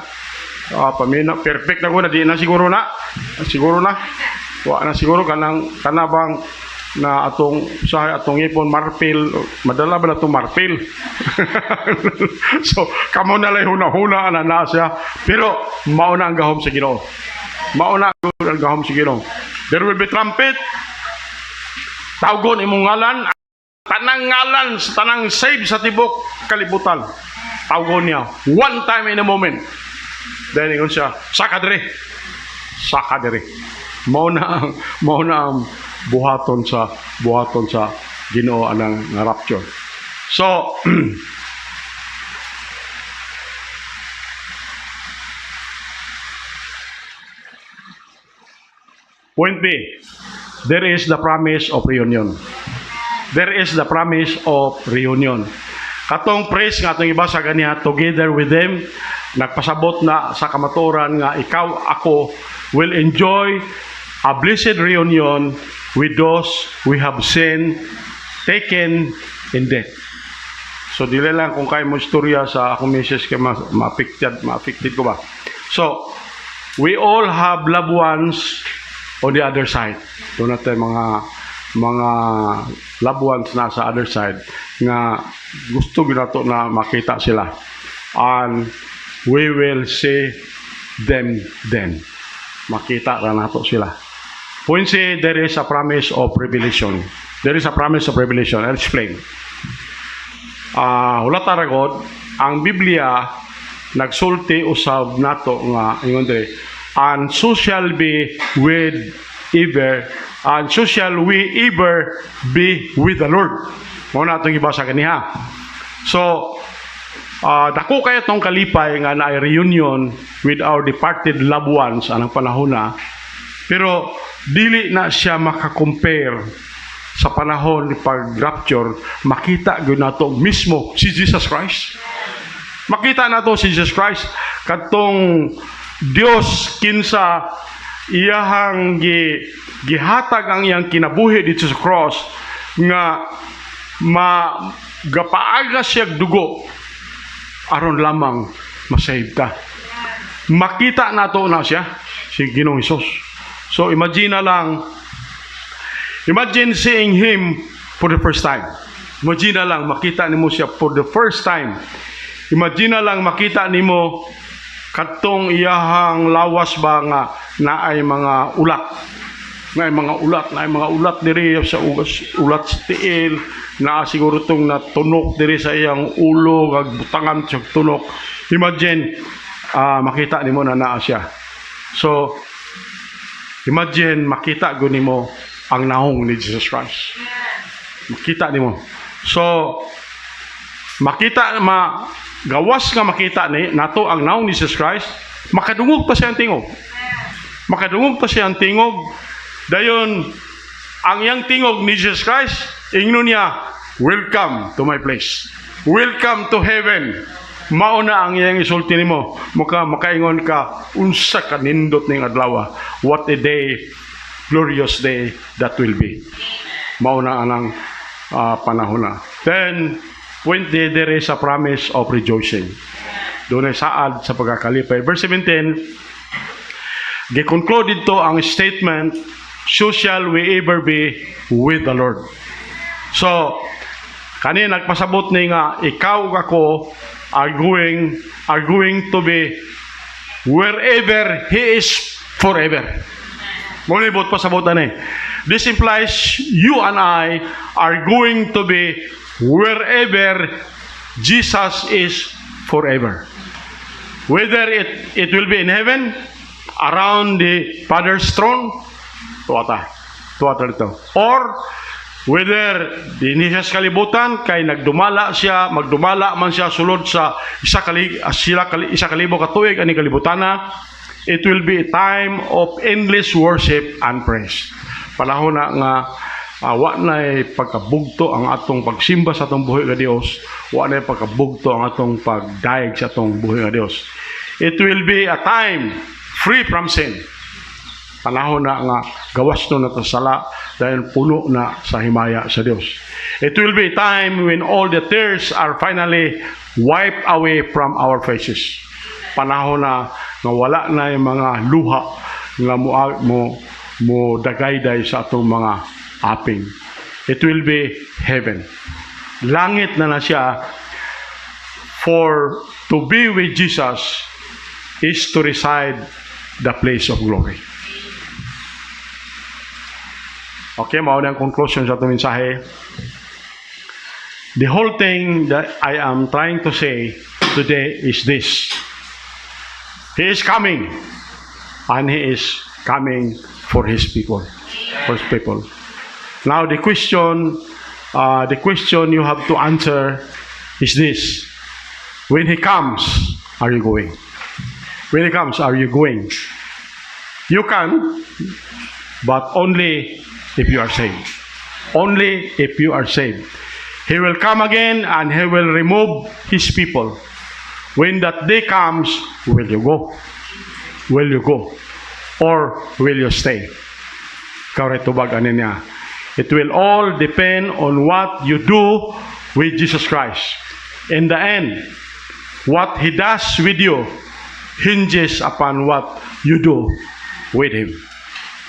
Speaker 1: pamina perfect na ko na di na siguro na. Wa na siguro kana bang na atong ipon marpil, madala ba na itong marpil? So kamo na lang huna na siya, pero mauna ang gahom sa Ginoo. There will be trumpet, tawgon imong ngalan, tanang ngalan sa tanang save sa tibok kalibutan, tawgon niya one time in a moment. Then ingon siya, sakadre. Mauna ang buhaton sa Ginoo anang rapture. So point B, there is the promise of reunion. Katong praise nga atong ibasa ganiya, together with them, nagpasabot na sa kamaturan nga ikaw, ako, will enjoy a blessed reunion with those we have seen taken in death. So, dili lang kung kayo mo istorya sa akong message kay ma-affected ko ba. So, we all have loved ones on the other side. Doon natin mga loved ones na sa other side nga gusto ginato na makita sila. And we will see them then. Makita ra nato sila. When say there is a promise of revelation. There is a promise of revelation. I'll explain. Wala taragod, ang Biblia nagsulti usab nato nga ingon diri, and so shall be with ever, and so shall we ever be with the Lord. Mo na itong ibasa kaniha. So, dako kayo itong kalipay nga na reunion with our departed loved ones anang panahon na, pero dili na siya makakompare sa panahon ni pag-rapture. Makita gyud nato mismo si Jesus Christ. Makita nato si Jesus Christ katong Dios kinsa iyahang gihatag ang iyang kinabuhi dito sa cross nga gapaaga siya dugo aron lamang masave ta. Makita nato na siya si Ginoong Hesus. So imagine seeing him for the first time. Imagine na lang makita nimo siya for the first time. Imagine na lang makita nimo katong iyahang lawas ba nga naay mga ulat. Naay mga ulat diri sa ulat sa tiil, na siguro tong natunok diri sa iyang ulo, kag butangan sa tunok. Imagine makita nimo na naa siya. So imagine makita gud nimo ang nahong ni Jesus Christ. Makita nimo. So gawas nga makita ni nato ang naong ni Jesus Christ, makadungog pa siya ang tingog. Dayon ang iyang tingog ni Jesus Christ, ingnon niya, welcome to my place. Welcome to heaven. Mao na ang iyang isulti nimo. Makaingon ka, unsa ka nindot ning adlaw. What a day, glorious day that will be. Mao na anang panahon na. Then when there is a promise of rejoicing. Doon ay saad sa pagkakalipay. Verse 17, gi-conclude dito ang statement, so shall we ever be with the Lord. So, kanina nagpasabot ni nga, ikaw ako are going to be wherever He is forever. Munibot pasabot na ni. This implies you and I are going to be wherever Jesus is forever. Whether it will be in heaven, around the Father's throne, tuwata dito. Or whether di niya sa kalibutan, kay magdumala man siya sulod sa isa kalibo katuig ani kalibutana, it will be a time of endless worship and praise. Panahon na nga wa na pagkabugto ang atong pagsimba sa atong buhi nga Dios, wa na pagkabugto ang atong pagdaig sa atong buhi nga Dios. It will be a time free from sin. Panahon na nga gawas no nato sala dahil puno na sa himaya sa Dios. It will be a time when all the tears are finally wiped away from our faces. Panahon na nga wala na yung mga luha nga mo dagayday sa atong mga aping. It will be heaven. Langit na siya. For to be with Jesus is to reside the place of glory. Okay, mao na ang conclusion sa itong mensahe. The whole thing that I am trying to say today is this. He is coming, and He is coming for His people. For His people. Now the question you have to answer is this: when He comes, are you going? When He comes, are you going? You can, but only if you are saved. Only if you are saved. He will come again and He will remove His people. When that day comes, will you go? Will you go? Or will you stay? Kauritubag ano niya. It will all depend on what you do with Jesus Christ. In the end, what He does with you hinges upon what you do with Him.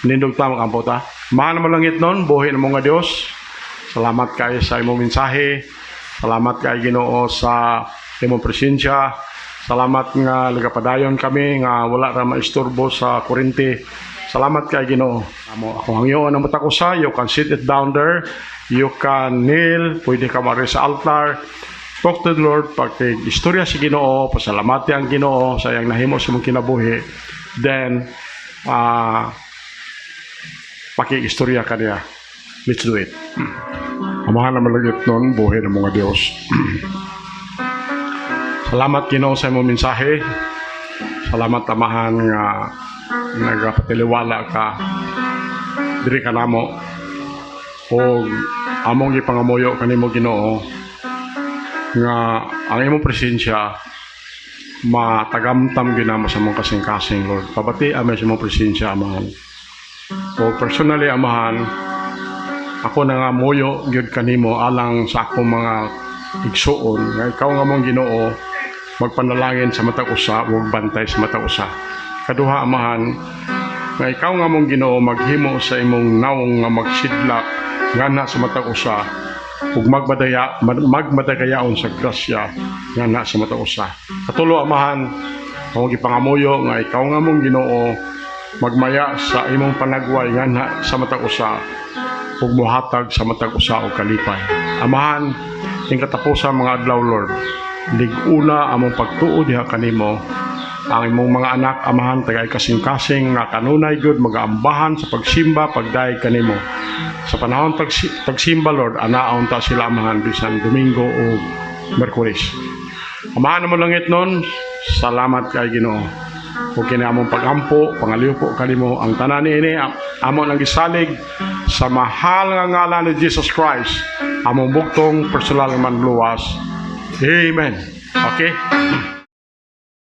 Speaker 1: Nindog tama ka po ta. Mahal na malangit nun, buhay ng mga Diyos. Salamat kayo sa imong mensahe. Salamat kayo Ginoo sa imong presensya. Salamat nga nagapadayon kami nga wala ra maisturbo sa kurente. Salamat kayo Ginoo. Ako hangyoon ang mata ko sa, you can sit it down there. You can kneel, pwede ka mari sa altar. Talk to the Lord, pag-istorya si Ginoo, pasalamati ang Ginoo sa iyang nahimo sa mong kinabuhi. Then, paki-istorya ka niya. Let's do it. Amahan na malagit nun, buhay ng mga Diyos. Salamat Ginoo sa imong mensahe. Salamat amahan nga nagapatiliwala ka diri ka namo. O among ipangamuyo kanimo Ginoo nga ang imong presensya matagamtam ginamo sa mong kasing-kasing Lord. Pabati amen sa imong presensya amahan. O personally amahan, ako na nga muyo gyud kanimo alang sa akong mga igsuon nga ikaw nga mong Ginoo magpanalangin sa matag usa ug bantay sa matag usa. Kaduha amahan, nga ikaw nga mong Ginoo maghimo sa imong nawong nga magsidlak ngana sa matag usa ug magmadagayaon sa grasya ngana sa matag usa. Katulo amahan, akong gipangamuyo nga ikaw nga mong Ginoo magmaya sa imong panagway ngana sa matag usa ug mohatag sa matag usa og kalipay. Amahan, ing katapusan mga adlaw Lord, liguna among pagtuo diha kanimo. Ang imong mga anak amahan tagay kasing-kasing nga kanunay gud magaambahan sa pagsimba pagdaig kanimo. Sa panahon pagsimba Lord, anaon ta sila amahan bisan Domingo o Miyerkules. Amahan mo langit nun, salamat kay Ginoo. Ug kini among pagampo, pangaliw po kanimo ang tanan niini amon ang gisalig sa mahal nga ngalan ni Jesus Christ. Among bugtong personal man luwas. Amen. Okay?